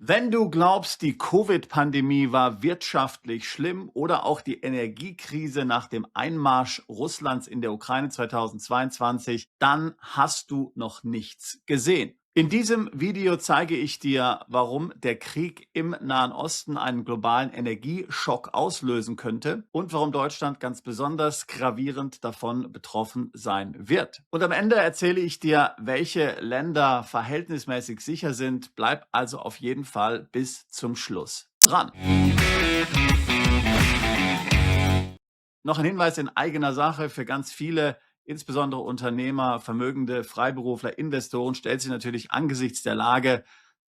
Wenn du glaubst, die Covid-Pandemie war wirtschaftlich schlimm oder auch die Energiekrise nach dem Einmarsch Russlands in der Ukraine 2022, dann hast du noch nichts gesehen. In diesem Video zeige ich dir, warum der Krieg im Nahen Osten einen globalen Energieschock auslösen könnte und warum Deutschland ganz besonders gravierend davon betroffen sein wird. Und am Ende erzähle ich dir, welche Länder verhältnismäßig sicher sind. Bleib also auf jeden Fall bis zum Schluss dran. Noch ein Hinweis in eigener Sache für ganz viele, insbesondere Unternehmer, Vermögende, Freiberufler, Investoren, stellt sich natürlich angesichts der Lage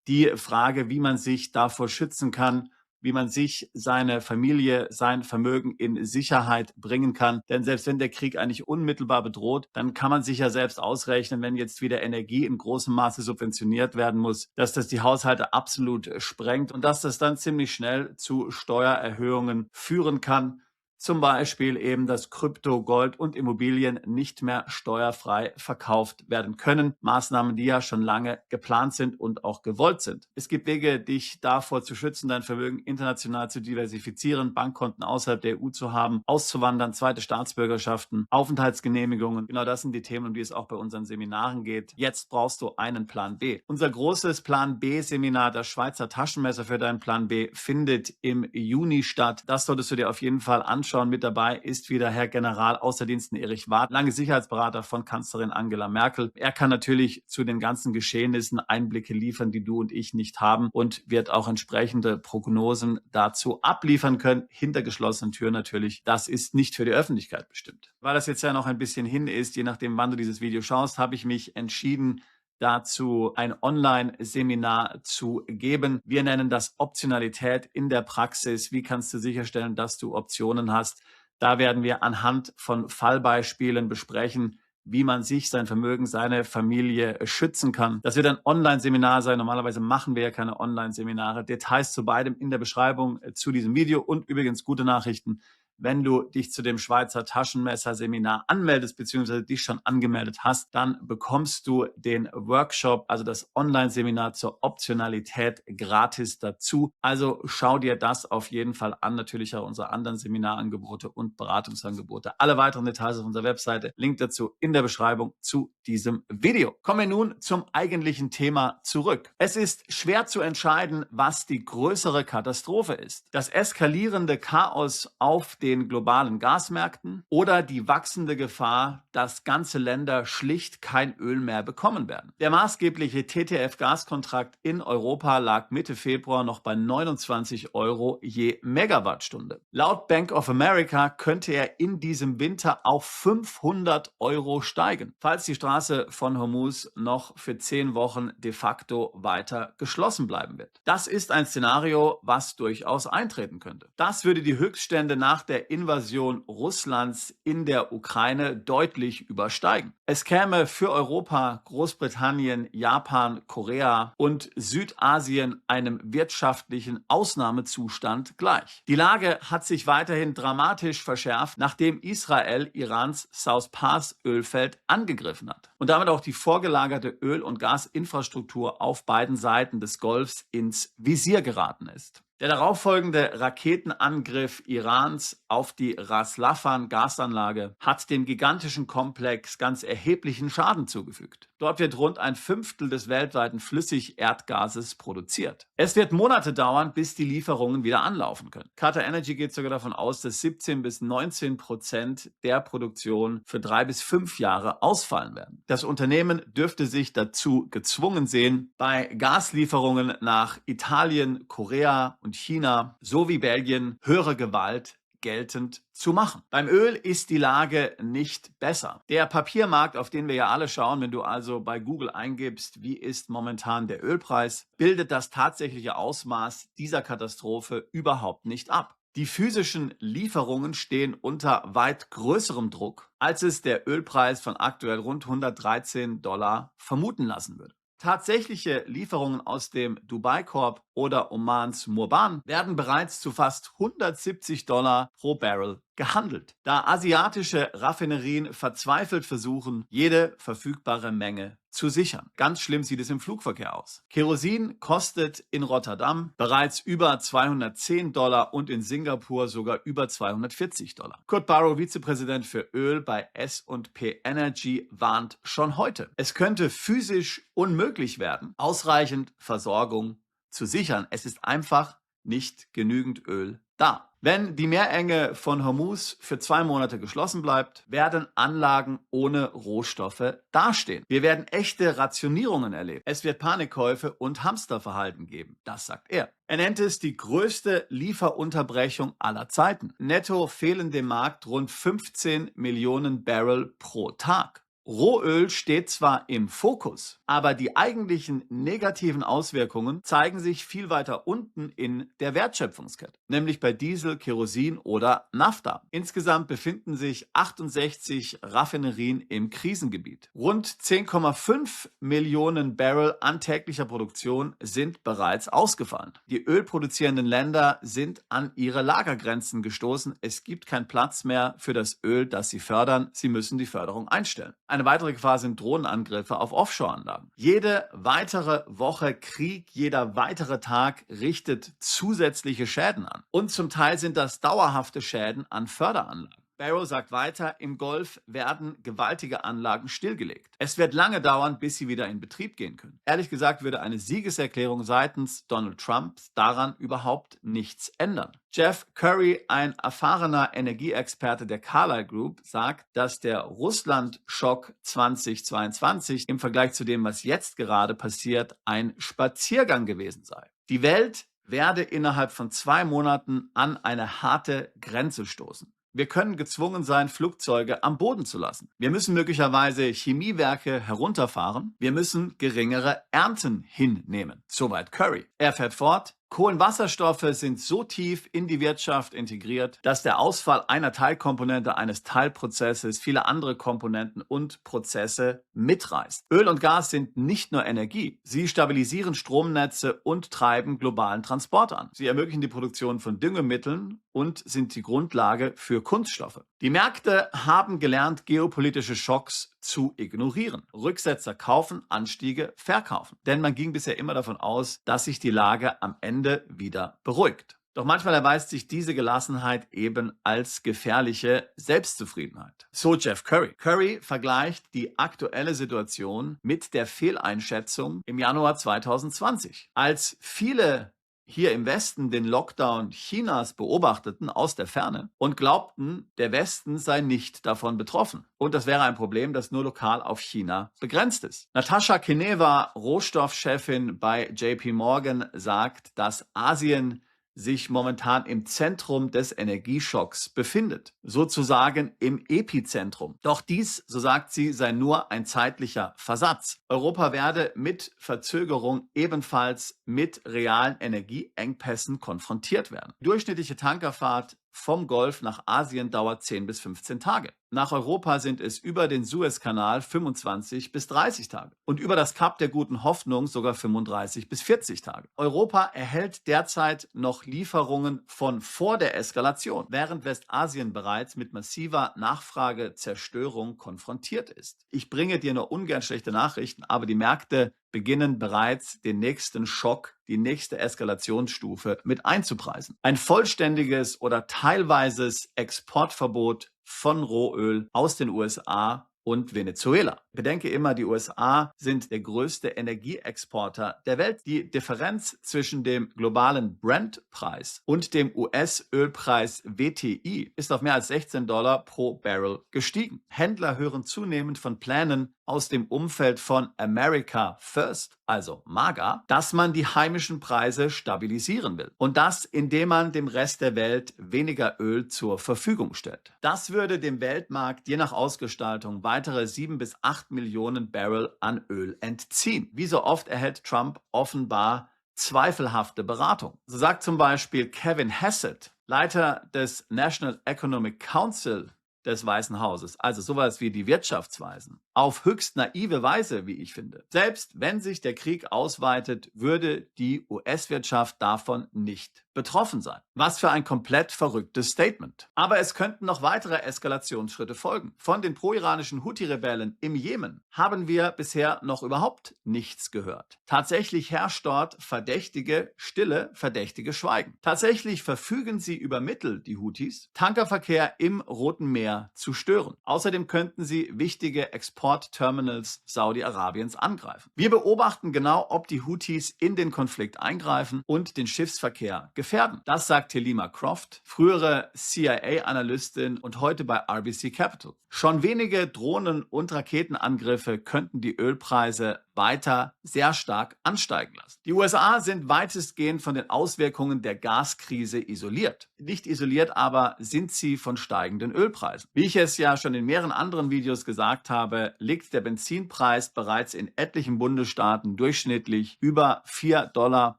die Frage, wie man sich davor schützen kann, wie man sich, seine Familie, sein Vermögen in Sicherheit bringen kann. Denn selbst wenn der Krieg eigentlich unmittelbar bedroht, dann kann man sich ja selbst ausrechnen, wenn jetzt wieder Energie in großem Maße subventioniert werden muss, dass das die Haushalte absolut sprengt und dass das dann ziemlich schnell zu Steuererhöhungen führen kann. Zum Beispiel eben, dass Krypto, Gold und Immobilien nicht mehr steuerfrei verkauft werden können. Maßnahmen, die ja schon lange geplant sind und auch gewollt sind. Es gibt Wege, dich davor zu schützen, dein Vermögen international zu diversifizieren, Bankkonten außerhalb der EU zu haben, auszuwandern, zweite Staatsbürgerschaften, Aufenthaltsgenehmigungen. Genau das sind die Themen, um die es auch bei unseren Seminaren geht. Jetzt brauchst du einen Plan B. Unser großes Plan B-Seminar, das Schweizer Taschenmesser für deinen Plan B, findet im Juni statt. Das solltest du dir auf jeden Fall anschauen. Mit dabei ist wieder Herr General Außerdiensten Erich Warth, lange Sicherheitsberater von Kanzlerin Angela Merkel. Er kann natürlich zu den ganzen Geschehnissen Einblicke liefern, die du und ich nicht haben, und wird auch entsprechende Prognosen dazu abliefern können, hinter geschlossenen Türen natürlich. Das ist nicht für die Öffentlichkeit bestimmt. Weil das jetzt ja noch ein bisschen hin ist, je nachdem, wann du dieses Video schaust, habe ich mich entschieden, dazu ein Online-Seminar zu geben. Wir nennen das Optionalität in der Praxis. Wie kannst du sicherstellen, dass du Optionen hast? Da werden wir anhand von Fallbeispielen besprechen, wie man sich, sein Vermögen, seine Familie schützen kann. Das wird ein Online-Seminar sein. Normalerweise machen wir ja keine Online-Seminare. Details zu beidem in der Beschreibung zu diesem Video. Und übrigens gute Nachrichten: Wenn du dich zu dem Schweizer Taschenmesser-Seminar anmeldest, beziehungsweise dich schon angemeldet hast, dann bekommst du den Workshop, also das Online-Seminar zur Optionalität, gratis dazu. Also schau dir das auf jeden Fall an. Natürlich auch unsere anderen Seminarangebote und Beratungsangebote. Alle weiteren Details auf unserer Webseite. Link dazu in der Beschreibung zu diesem Video. Kommen wir nun zum eigentlichen Thema zurück. Es ist schwer zu entscheiden, was die größere Katastrophe ist. Das eskalierende Chaos auf den globalen Gasmärkten oder die wachsende Gefahr, dass ganze Länder schlicht kein Öl mehr bekommen werden. Der maßgebliche TTF-Gaskontrakt in Europa lag Mitte Februar noch bei 29 Euro je Megawattstunde. Laut Bank of America könnte er in diesem Winter auf 500 Euro steigen, falls die Straße von Hormuz noch für 10 Wochen de facto weiter geschlossen bleiben wird. Das ist ein Szenario, was durchaus eintreten könnte. Das würde die Höchststände nach der Invasion Russlands in der Ukraine deutlich übersteigen. Es käme für Europa, Großbritannien, Japan, Korea und Südasien einem wirtschaftlichen Ausnahmezustand gleich. Die Lage hat sich weiterhin dramatisch verschärft, nachdem Israel Irans South Pass Ölfeld angegriffen hat und damit auch die vorgelagerte Öl- und Gasinfrastruktur auf beiden Seiten des Golfs ins Visier geraten ist. Der darauffolgende Raketenangriff Irans auf die Ras Laffan Gasanlage hat dem gigantischen Komplex ganz erheblichen Schaden zugefügt. Dort wird rund ein Fünftel des weltweiten Flüssigerdgases produziert. Es wird Monate dauern, bis die Lieferungen wieder anlaufen können. Qatar Energy geht sogar davon aus, dass 17-19% der Produktion für 3 bis 5 Jahre ausfallen werden. Das Unternehmen dürfte sich dazu gezwungen sehen, bei Gaslieferungen nach Italien, Korea und China sowie Belgien höhere Gewalt geltend zu machen. Beim Öl ist die Lage nicht besser. Der Papiermarkt, auf den wir ja alle schauen, wenn du also bei Google eingibst, wie ist momentan der Ölpreis, bildet das tatsächliche Ausmaß dieser Katastrophe überhaupt nicht ab. Die physischen Lieferungen stehen unter weit größerem Druck, als es der Ölpreis von aktuell rund $113 vermuten lassen würde. Tatsächliche Lieferungen aus dem Dubai Corp oder Omans Murban werden bereits zu fast $170 pro Barrel gehandelt, da asiatische Raffinerien verzweifelt versuchen, jede verfügbare Menge zu sichern. Ganz schlimm sieht es im Flugverkehr aus. Kerosin kostet in Rotterdam bereits über $210 und in Singapur sogar über $240. Kurt Barrow, Vizepräsident für Öl bei S&P Energy, warnt schon heute: Es könnte physisch unmöglich werden, ausreichend Versorgung zu sichern. Es ist einfach nicht genügend Öl da. Wenn die Meerenge von Hormuz für 2 Monate geschlossen bleibt, werden Anlagen ohne Rohstoffe dastehen. Wir werden echte Rationierungen erleben. Es wird Panikkäufe und Hamsterverhalten geben. Das sagt er. Er nennt es die größte Lieferunterbrechung aller Zeiten. Netto fehlen dem Markt rund 15 Millionen Barrel pro Tag. Rohöl steht zwar im Fokus, aber die eigentlichen negativen Auswirkungen zeigen sich viel weiter unten in der Wertschöpfungskette, nämlich bei Diesel, Kerosin oder Naphtha. Insgesamt befinden sich 68 Raffinerien im Krisengebiet. Rund 10,5 Millionen Barrel an täglicher Produktion sind bereits ausgefallen. Die ölproduzierenden Länder sind an ihre Lagergrenzen gestoßen. Es gibt keinen Platz mehr für das Öl, das sie fördern. Sie müssen die Förderung einstellen. Eine weitere Gefahr sind Drohnenangriffe auf Offshore-Anlagen. Jede weitere Woche Krieg, jeder weitere Tag richtet zusätzliche Schäden an. Und zum Teil sind das dauerhafte Schäden an Förderanlagen. Barrow sagt weiter, im Golf werden gewaltige Anlagen stillgelegt. Es wird lange dauern, bis sie wieder in Betrieb gehen können. Ehrlich gesagt würde eine Siegeserklärung seitens Donald Trumps daran überhaupt nichts ändern. Jeff Curry, ein erfahrener Energieexperte der Carlyle Group, sagt, dass der Russland-Schock 2022 im Vergleich zu dem, was jetzt gerade passiert, ein Spaziergang gewesen sei. Die Welt werde innerhalb von 2 Monaten an eine harte Grenze stoßen. Wir können gezwungen sein, Flugzeuge am Boden zu lassen. Wir müssen möglicherweise Chemiewerke herunterfahren. Wir müssen geringere Ernten hinnehmen. Soweit Curry. Er fährt fort: Kohlenwasserstoffe sind so tief in die Wirtschaft integriert, dass der Ausfall einer Teilkomponente eines Teilprozesses viele andere Komponenten und Prozesse mitreißt. Öl und Gas sind nicht nur Energie. Sie stabilisieren Stromnetze und treiben globalen Transport an. Sie ermöglichen die Produktion von Düngemitteln und sind die Grundlage für Kunststoffe. Die Märkte haben gelernt, geopolitische Schocks zu ignorieren. Rücksetzer kaufen, Anstiege verkaufen. Denn man ging bisher immer davon aus, dass sich die Lage am Ende wieder beruhigt. Doch manchmal erweist sich diese Gelassenheit eben als gefährliche Selbstzufriedenheit. So Jeff Curry. Curry vergleicht die aktuelle Situation mit der Fehleinschätzung im Januar 2020, als viele hier im Westen den Lockdown Chinas beobachteten aus der Ferne und glaubten, der Westen sei nicht davon betroffen. Und das wäre ein Problem, das nur lokal auf China begrenzt ist. Natascha Kineva, Rohstoffchefin bei JP Morgan, sagt, dass Asien sich momentan im Zentrum des Energieschocks befindet, sozusagen im Epizentrum. Doch dies, so sagt sie, sei nur ein zeitlicher Versatz. Europa werde mit Verzögerung ebenfalls mit realen Energieengpässen konfrontiert werden. Die durchschnittliche Tankerfahrt vom Golf nach Asien dauert 10 bis 15 Tage. Nach Europa sind es über den Suezkanal 25 bis 30 Tage und über das Kap der Guten Hoffnung sogar 35 bis 40 Tage. Europa erhält derzeit noch Lieferungen von vor der Eskalation, während Westasien bereits mit massiver Nachfragezerstörung konfrontiert ist. Ich bringe dir nur ungern schlechte Nachrichten, aber die Märkte beginnen bereits den nächsten Schock, die nächste Eskalationsstufe mit einzupreisen. Ein vollständiges oder teilweises Exportverbot von Rohöl aus den USA und Venezuela. Bedenke immer, die USA sind der größte Energieexporter der Welt. Die Differenz zwischen dem globalen Brent-Preis und dem US-Ölpreis WTI ist auf mehr als $16 pro Barrel gestiegen. Händler hören zunehmend von Plänen aus dem Umfeld von America First, also MAGA, dass man die heimischen Preise stabilisieren will. Und das, indem man dem Rest der Welt weniger Öl zur Verfügung stellt. Das würde dem Weltmarkt je nach Ausgestaltung weitere 7 bis 8 Millionen Barrel an Öl entziehen. Wie so oft erhält Trump offenbar zweifelhafte Beratung. So sagt zum Beispiel Kevin Hassett, Leiter des National Economic Council des Weißen Hauses, also sowas wie die Wirtschaftsweisen, auf höchst naive Weise, wie ich finde. Selbst wenn sich der Krieg ausweitet, würde die US-Wirtschaft davon nicht betroffen sein. Was für ein komplett verrücktes Statement. Aber es könnten noch weitere Eskalationsschritte folgen. Von den pro-iranischen Houthi-Rebellen im Jemen haben wir bisher noch überhaupt nichts gehört. Tatsächlich herrscht dort verdächtige Stille, verdächtige Schweigen. Tatsächlich verfügen sie über Mittel, die Houthis, Tankerverkehr im Roten Meer zu stören. Außerdem könnten sie wichtige Exportterminals Saudi-Arabiens angreifen. Wir beobachten genau, ob die Houthis in den Konflikt eingreifen und den Schiffsverkehr gefährden. Das sagt Helima Croft, frühere CIA-Analystin und heute bei RBC Capital. Schon wenige Drohnen- und Raketenangriffe könnten die Ölpreise weiter sehr stark ansteigen lassen. Die USA sind weitestgehend von den Auswirkungen der Gaskrise isoliert. Nicht isoliert aber sind sie von steigenden Ölpreisen. Wie ich es ja schon in mehreren anderen Videos gesagt habe, liegt der Benzinpreis bereits in etlichen Bundesstaaten durchschnittlich über $4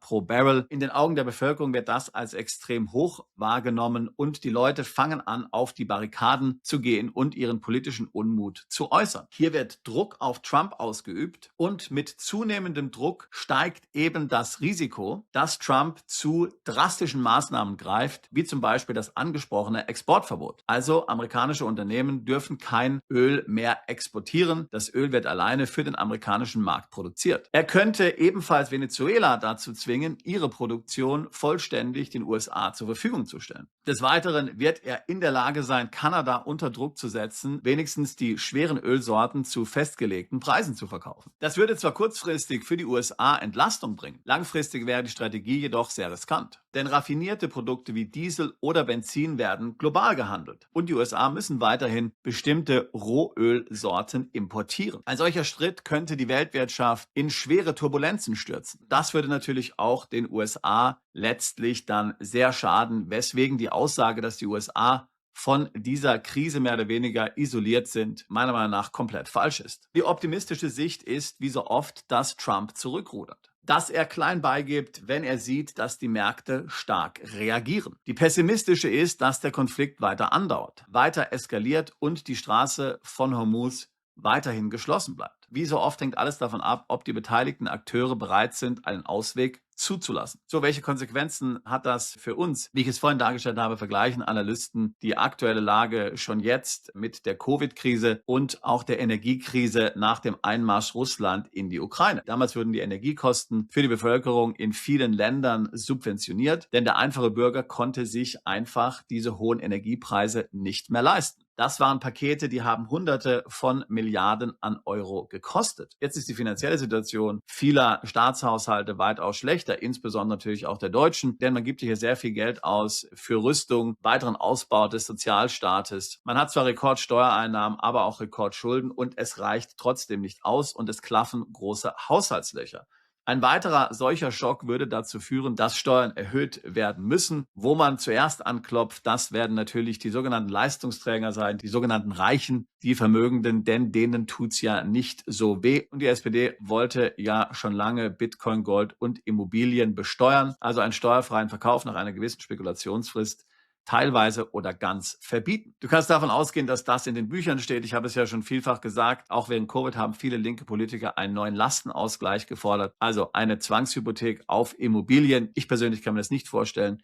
pro Barrel. In den Augen der Bevölkerung wird das als extrem hoch wahrgenommen und die Leute fangen an, auf die Barrikaden zu gehen und ihren politischen Unmut zu äußern. Hier wird Druck auf Trump ausgeübt und mit zunehmendem Druck steigt eben das Risiko, dass Trump zu drastischen Maßnahmen greift, wie zum Beispiel das angesprochene Exportverbot. Also amerikanische Unternehmen dürfen kein Öl mehr exportieren. Das Öl wird alleine für den amerikanischen Markt produziert. Er könnte ebenfalls Venezuela dazu zwingen, ihre Produktion vollständig den USA zur Verfügung zu stellen. Des Weiteren wird er in der Lage sein, Kanada unter Druck zu setzen, wenigstens die schweren Ölsorten zu festgelegten Preisen zu verkaufen. Das würde zwar kurzfristig für die USA Entlastung bringen, langfristig wäre die Strategie jedoch sehr riskant. Denn raffinierte Produkte wie Diesel oder Benzin werden global gehandelt und die USA müssen weiterhin bestimmte Rohölsorten importieren. Ein solcher Schritt könnte die Weltwirtschaft in schwere Turbulenzen stürzen. Das würde natürlich auch den USA letztlich dann sehr schaden, weswegen die Aussage, dass die USA von dieser Krise mehr oder weniger isoliert sind, meiner Meinung nach komplett falsch ist. Die optimistische Sicht ist, wie so oft, dass Trump zurückrudert. Dass er klein beigibt, wenn er sieht, dass die Märkte stark reagieren. Die pessimistische ist, dass der Konflikt weiter andauert, weiter eskaliert und die Straße von Hormuz weiterhin geschlossen bleibt. Wie so oft hängt alles davon ab, ob die beteiligten Akteure bereit sind, einen Ausweg zuzulassen. So, welche Konsequenzen hat das für uns? Wie ich es vorhin dargestellt habe, vergleichen Analysten die aktuelle Lage schon jetzt mit der Covid-Krise und auch der Energiekrise nach dem Einmarsch Russland in die Ukraine. Damals wurden die Energiekosten für die Bevölkerung in vielen Ländern subventioniert, denn der einfache Bürger konnte sich einfach diese hohen Energiepreise nicht mehr leisten. Das waren Pakete, die haben Hunderte von Milliarden an Euro gekostet. Jetzt ist die finanzielle Situation vieler Staatshaushalte weitaus schlechter, insbesondere natürlich auch der deutschen, denn man gibt hier sehr viel Geld aus für Rüstung, weiteren Ausbau des Sozialstaates. Man hat zwar Rekordsteuereinnahmen, aber auch Rekordschulden und es reicht trotzdem nicht aus und es klaffen große Haushaltslöcher. Ein weiterer solcher Schock würde dazu führen, dass Steuern erhöht werden müssen. Wo man zuerst anklopft, das werden natürlich die sogenannten Leistungsträger sein, die sogenannten Reichen, die Vermögenden, denn denen tut's ja nicht so weh. Und die SPD wollte ja schon lange Bitcoin, Gold und Immobilien besteuern, also einen steuerfreien Verkauf nach einer gewissen Spekulationsfrist teilweise oder ganz verbieten. Du kannst davon ausgehen, dass das in den Büchern steht. Ich habe es ja schon vielfach gesagt, auch während Covid haben viele linke Politiker einen neuen Lastenausgleich gefordert, also eine Zwangshypothek auf Immobilien. Ich persönlich kann mir das nicht vorstellen.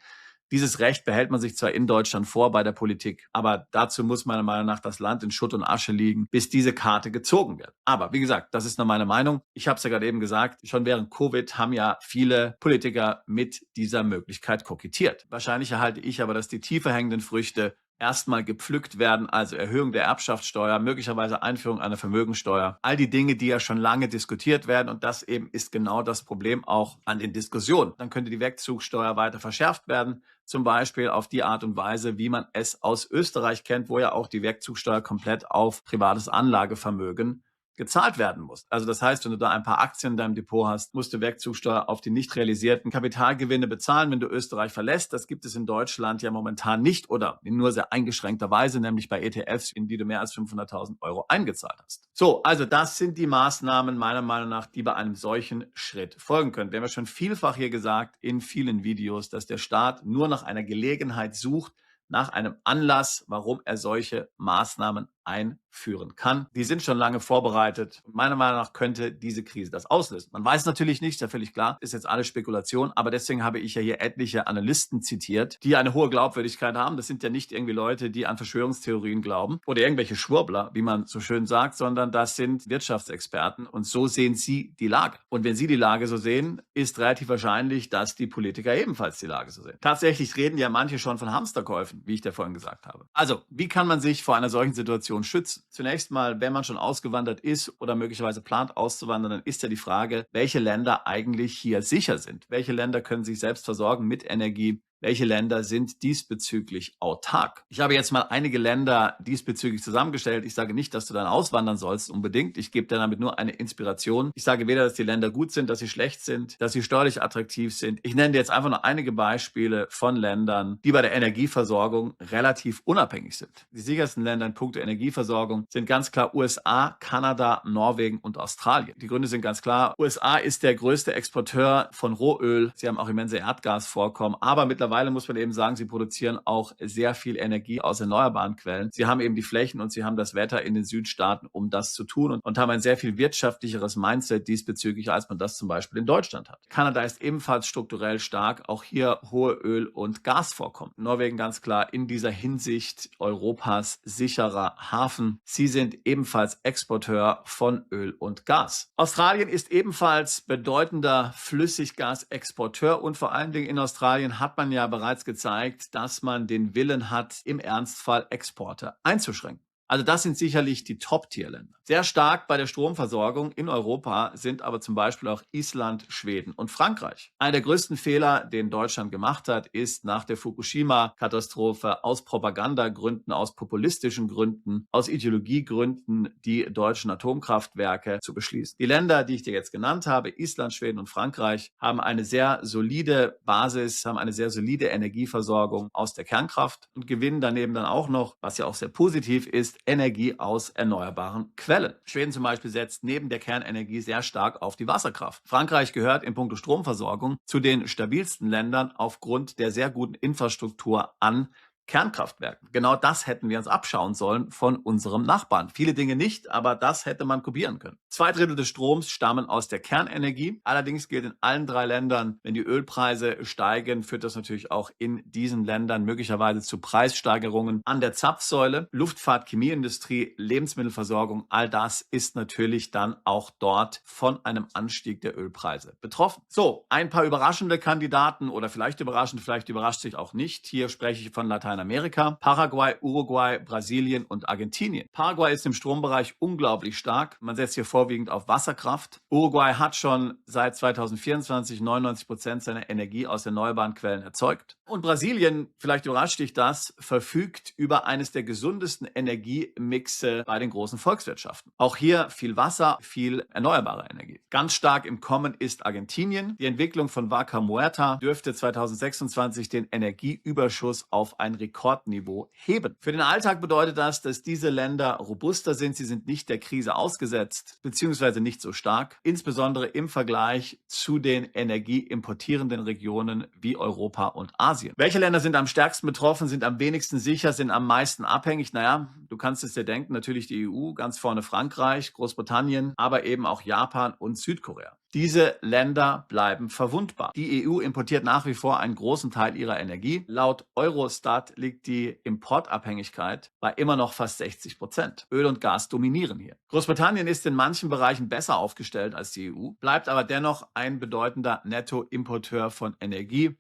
Dieses Recht behält man sich zwar in Deutschland vor bei der Politik, aber dazu muss meiner Meinung nach das Land in Schutt und Asche liegen, bis diese Karte gezogen wird. Aber wie gesagt, das ist nur meine Meinung. Ich habe es ja gerade eben gesagt, schon während Covid haben ja viele Politiker mit dieser Möglichkeit kokettiert. Wahrscheinlich erhalte ich aber, dass die tiefer hängenden Früchte erstmal gepflückt werden, also Erhöhung der Erbschaftssteuer, möglicherweise Einführung einer Vermögensteuer. All die Dinge, die ja schon lange diskutiert werden und das eben ist genau das Problem auch an den Diskussionen. Dann könnte die Wegzugsteuer weiter verschärft werden, zum Beispiel auf die Art und Weise, wie man es aus Österreich kennt, wo ja auch die Wegzugsteuer komplett auf privates Anlagevermögen gezahlt werden muss. Also das heißt, wenn du da ein paar Aktien in deinem Depot hast, musst du Wegzugsteuer auf die nicht realisierten Kapitalgewinne bezahlen, wenn du Österreich verlässt. Das gibt es in Deutschland ja momentan nicht oder in nur sehr eingeschränkter Weise, nämlich bei ETFs, in die du mehr als 500.000 Euro eingezahlt hast. So, also das sind die Maßnahmen meiner Meinung nach, die bei einem solchen Schritt folgen können. Wir haben ja schon vielfach hier gesagt in vielen Videos, dass der Staat nur nach einer Gelegenheit sucht, nach einem Anlass, warum er solche Maßnahmen einführen kann. Die sind schon lange vorbereitet. Und meiner Meinung nach könnte diese Krise das auslösen. Man weiß natürlich nicht, ist ja völlig klar, ist jetzt alles Spekulation, aber deswegen habe ich ja hier etliche Analysten zitiert, die eine hohe Glaubwürdigkeit haben. Das sind ja nicht irgendwie Leute, die an Verschwörungstheorien glauben oder irgendwelche Schwurbler, wie man so schön sagt, sondern das sind Wirtschaftsexperten und so sehen sie die Lage. Und wenn sie die Lage so sehen, ist relativ wahrscheinlich, dass die Politiker ebenfalls die Lage so sehen. Tatsächlich reden ja manche schon von Hamsterkäufen, wie ich dir vorhin gesagt habe. Also, wie kann man sich vor einer solchen Situation schützen? Zunächst mal, wenn man schon ausgewandert ist oder möglicherweise plant auszuwandern, dann ist ja die Frage, welche Länder eigentlich hier sicher sind. Welche Länder können sich selbst versorgen mit Energie? Welche Länder sind diesbezüglich autark? Ich habe jetzt mal einige Länder diesbezüglich zusammengestellt. Ich sage nicht, dass du dann auswandern sollst unbedingt. Ich gebe dir damit nur eine Inspiration. Ich sage weder, dass die Länder gut sind, dass sie schlecht sind, dass sie steuerlich attraktiv sind. Ich nenne dir jetzt einfach nur einige Beispiele von Ländern, die bei der Energieversorgung relativ unabhängig sind. Die sichersten Länder in puncto Energieversorgung sind ganz klar USA, Kanada, Norwegen und Australien. Die Gründe sind ganz klar. USA ist der größte Exporteur von Rohöl. Sie haben auch immense Erdgasvorkommen, aber mittlerweile muss man eben sagen, sie produzieren auch sehr viel Energie aus erneuerbaren Quellen. Sie haben eben die Flächen und sie haben das Wetter in den Südstaaten, um das zu tun und haben ein sehr viel wirtschaftlicheres Mindset diesbezüglich, als man das zum Beispiel in Deutschland hat. Kanada ist ebenfalls strukturell stark, auch hier hohe Öl- und Gasvorkommen. Norwegen ganz klar in dieser Hinsicht Europas sicherer Hafen. Sie sind ebenfalls Exporteur von Öl und Gas. Australien ist ebenfalls bedeutender Flüssiggasexporteur und vor allen Dingen in Australien hat man ja bereits gezeigt, dass man den Willen hat, im Ernstfall Exporte einzuschränken. Also das sind sicherlich die Top-Tier-Länder. Sehr stark bei der Stromversorgung in Europa sind aber zum Beispiel auch Island, Schweden und Frankreich. Einer der größten Fehler, den Deutschland gemacht hat, ist nach der Fukushima-Katastrophe aus Propagandagründen, aus populistischen Gründen, aus Ideologiegründen die deutschen Atomkraftwerke zu beschließen. Die Länder, die ich dir jetzt genannt habe, Island, Schweden und Frankreich, haben eine sehr solide Basis, haben eine sehr solide Energieversorgung aus der Kernkraft und gewinnen daneben dann auch noch, was ja auch sehr positiv ist, Energie aus erneuerbaren Quellen. Schweden zum Beispiel setzt neben der Kernenergie sehr stark auf die Wasserkraft. Frankreich gehört in puncto Stromversorgung zu den stabilsten Ländern aufgrund der sehr guten Infrastruktur an Kernkraftwerken. Genau das hätten wir uns abschauen sollen von unserem Nachbarn. Viele Dinge nicht, aber das hätte man kopieren können. 2/3 des Stroms stammen aus der Kernenergie. Allerdings gilt in allen 3 Ländern, wenn die Ölpreise steigen, führt das natürlich auch in diesen Ländern möglicherweise zu Preissteigerungen an der Zapfsäule. Luftfahrt, Chemieindustrie, Lebensmittelversorgung, all das ist natürlich dann auch dort von einem Anstieg der Ölpreise betroffen. So, ein paar überraschende Kandidaten oder vielleicht überraschend, vielleicht überrascht sich auch nicht. Hier spreche ich von Lateinamerika, Paraguay, Uruguay, Brasilien und Argentinien. Paraguay ist im Strombereich unglaublich stark. Man setzt hier vorwiegend auf Wasserkraft. Uruguay hat schon seit 2024 99% seiner Energie aus erneuerbaren Quellen erzeugt. Und Brasilien, vielleicht überrascht dich das, verfügt über eines der gesundesten Energiemixe bei den großen Volkswirtschaften. Auch hier viel Wasser, viel erneuerbare Energie. Ganz stark im Kommen ist Argentinien. Die Entwicklung von Vaca Muerta dürfte 2026 den Energieüberschuss auf ein Rekordniveau heben. Für den Alltag bedeutet das, dass diese Länder robuster sind. Sie sind nicht der Krise ausgesetzt, beziehungsweise nicht so stark, insbesondere im Vergleich zu den energieimportierenden Regionen wie Europa und Asien. Welche Länder sind am stärksten betroffen, sind am wenigsten sicher, sind am meisten abhängig? Naja, du kannst es dir denken, natürlich die EU, ganz vorne Frankreich, Großbritannien, aber eben auch Japan und Südkorea. Diese Länder bleiben verwundbar. Die EU importiert nach wie vor einen großen Teil ihrer Energie. Laut Eurostat liegt die Importabhängigkeit bei immer noch fast 60%. Öl und Gas dominieren hier. Großbritannien ist in manchen Bereichen besser aufgestellt als die EU, bleibt aber dennoch ein bedeutender Nettoimporteur von Energie.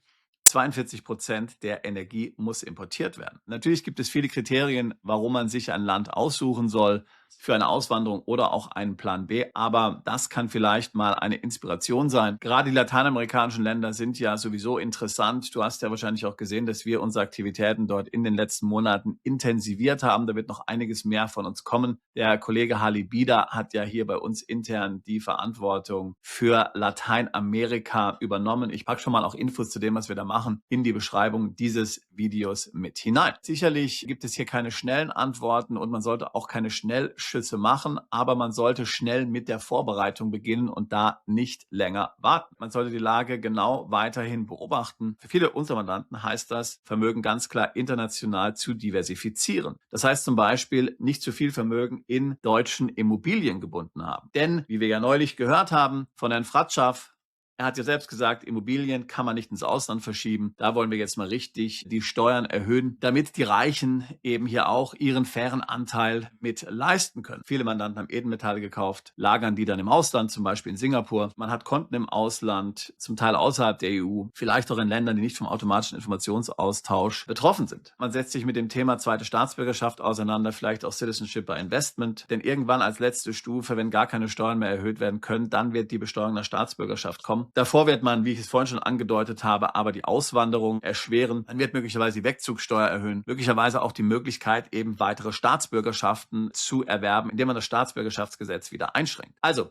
42% der Energie muss importiert werden. Natürlich gibt es viele Kriterien, warum man sich ein Land aussuchen soll für eine Auswanderung oder auch einen Plan B, aber das kann vielleicht mal eine Inspiration sein. Gerade die lateinamerikanischen Länder sind ja sowieso interessant. Du hast ja wahrscheinlich auch gesehen, dass wir unsere Aktivitäten dort in den letzten Monaten intensiviert haben. Da wird noch einiges mehr von uns kommen. Der Kollege Hali Bida hat ja hier bei uns intern die Verantwortung für Lateinamerika übernommen. Ich packe schon mal auch Infos zu dem, was wir da machen, in die Beschreibung dieses Videos mit hinein. Sicherlich gibt es hier keine schnellen Antworten und man sollte auch keine schnell Schnellschüsse machen, aber man sollte schnell mit der Vorbereitung beginnen und da nicht länger warten. Man sollte die Lage genau weiterhin beobachten. Für viele unserer Mandanten heißt das, Vermögen ganz klar international zu diversifizieren. Das heißt zum Beispiel, nicht zu viel Vermögen in deutschen Immobilien gebunden haben. Denn, wie wir ja neulich gehört haben von Herrn Fratschaf, er hat ja selbst gesagt, Immobilien kann man nicht ins Ausland verschieben. Da wollen wir jetzt mal richtig die Steuern erhöhen, damit die Reichen eben hier auch ihren fairen Anteil mit leisten können. Viele Mandanten haben Edelmetalle gekauft, lagern die dann im Ausland, zum Beispiel in Singapur. Man hat Konten im Ausland, zum Teil außerhalb der EU, vielleicht auch in Ländern, die nicht vom automatischen Informationsaustausch betroffen sind. Man setzt sich mit dem Thema zweite Staatsbürgerschaft auseinander, vielleicht auch Citizenship by Investment. Denn irgendwann als letzte Stufe, wenn gar keine Steuern mehr erhöht werden können, dann wird die Besteuerung der Staatsbürgerschaft kommen. Davor wird man, wie ich es vorhin schon angedeutet habe, aber die Auswanderung erschweren. Man wird möglicherweise die Wegzugsteuer erhöhen, möglicherweise auch die Möglichkeit, eben weitere Staatsbürgerschaften zu erwerben, indem man das Staatsbürgerschaftsgesetz wieder einschränkt. Also,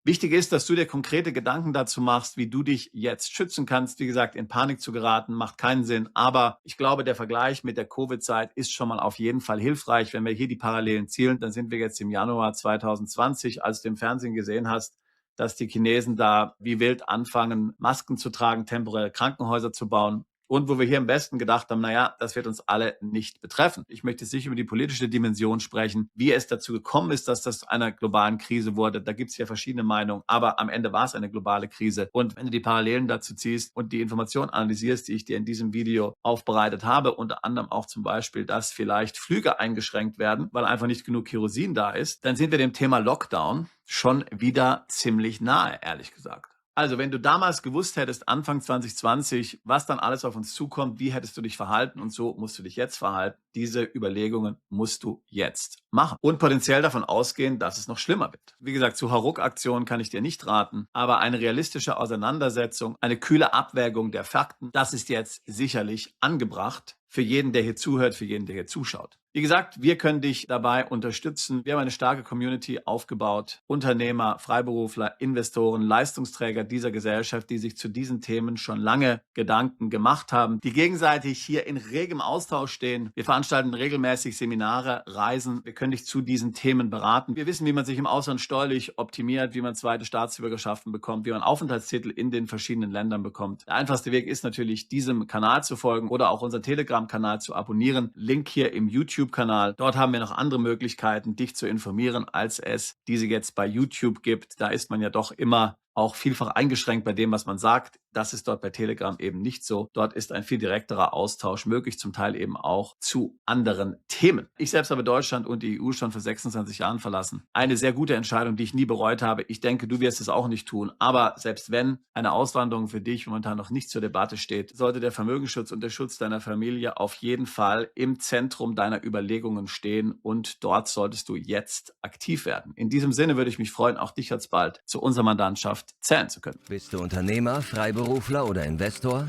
wichtig ist, dass du dir konkrete Gedanken dazu machst, wie du dich jetzt schützen kannst. Wie gesagt, in Panik zu geraten, macht keinen Sinn. Aber ich glaube, der Vergleich mit der Covid-Zeit ist schon mal auf jeden Fall hilfreich. Wenn wir hier die Parallelen zielen, dann sind wir jetzt im Januar 2020, als du im Fernsehen gesehen hast, dass die Chinesen da wie wild anfangen, Masken zu tragen, temporäre Krankenhäuser zu bauen. Und wo wir hier im Westen gedacht haben, naja, das wird uns alle nicht betreffen. Ich möchte jetzt nicht über die politische Dimension sprechen, wie es dazu gekommen ist, dass das einer globalen Krise wurde. Da gibt es ja verschiedene Meinungen, aber am Ende war es eine globale Krise. Und wenn du die Parallelen dazu ziehst und die Informationen analysierst, die ich dir in diesem Video aufbereitet habe, unter anderem auch zum Beispiel, dass vielleicht Flüge eingeschränkt werden, weil einfach nicht genug Kerosin da ist, dann sind wir dem Thema Lockdown schon wieder ziemlich nahe, ehrlich gesagt. Also, wenn du damals gewusst hättest, Anfang 2020, was dann alles auf uns zukommt, wie hättest du dich verhalten und so musst du dich jetzt verhalten. Diese Überlegungen musst du jetzt machen und potenziell davon ausgehen, dass es noch schlimmer wird. Wie gesagt, zu Hauruck-Aktionen kann ich dir nicht raten, aber eine realistische Auseinandersetzung, eine kühle Abwägung der Fakten, das ist jetzt sicherlich angebracht für jeden, der hier zuhört, für jeden, der hier zuschaut. Wie gesagt, wir können dich dabei unterstützen. Wir haben eine starke Community aufgebaut. Unternehmer, Freiberufler, Investoren, Leistungsträger dieser Gesellschaft, die sich zu diesen Themen schon lange Gedanken gemacht haben, die gegenseitig hier in regem Austausch stehen. Wir veranstalten regelmäßig Seminare, Reisen. Wir können dich zu diesen Themen beraten. Wir wissen, wie man sich im Ausland steuerlich optimiert, wie man zweite Staatsbürgerschaften bekommt, wie man Aufenthaltstitel in den verschiedenen Ländern bekommt. Der einfachste Weg ist natürlich, diesem Kanal zu folgen oder auch unseren Telegram-Kanal zu abonnieren. Link hier im YouTube-Kanal. Dort haben wir noch andere Möglichkeiten, dich zu informieren, als es diese jetzt bei YouTube gibt. Da ist man ja doch immer auch vielfach eingeschränkt bei dem, was man sagt. Das ist dort bei Telegram eben nicht so. Dort ist ein viel direkterer Austausch möglich, zum Teil eben auch zu anderen Themen. Ich selbst habe Deutschland und die EU schon vor 26 Jahren verlassen. Eine sehr gute Entscheidung, die ich nie bereut habe. Ich denke, du wirst es auch nicht tun. Aber selbst wenn eine Auswanderung für dich momentan noch nicht zur Debatte steht, sollte der Vermögensschutz und der Schutz deiner Familie auf jeden Fall im Zentrum deiner Überlegungen stehen und dort solltest du jetzt aktiv werden. In diesem Sinne würde ich mich freuen, auch dich alsbald zu unserer Mandantschaft zählen zu können. Bist du Unternehmer, Freiberufler oder Investor?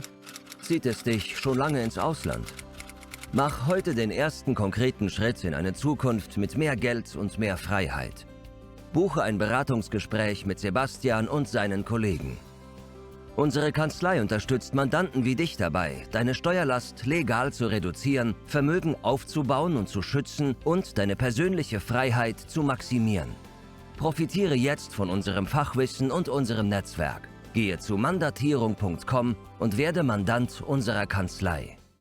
Zieht es dich schon lange ins Ausland? Mach heute den ersten konkreten Schritt in eine Zukunft mit mehr Geld und mehr Freiheit. Buche ein Beratungsgespräch mit Sebastian und seinen Kollegen. Unsere Kanzlei unterstützt Mandanten wie dich dabei, deine Steuerlast legal zu reduzieren, Vermögen aufzubauen und zu schützen und deine persönliche Freiheit zu maximieren. Profitiere jetzt von unserem Fachwissen und unserem Netzwerk. Gehe zu mandatierung.com und werde Mandant unserer Kanzlei.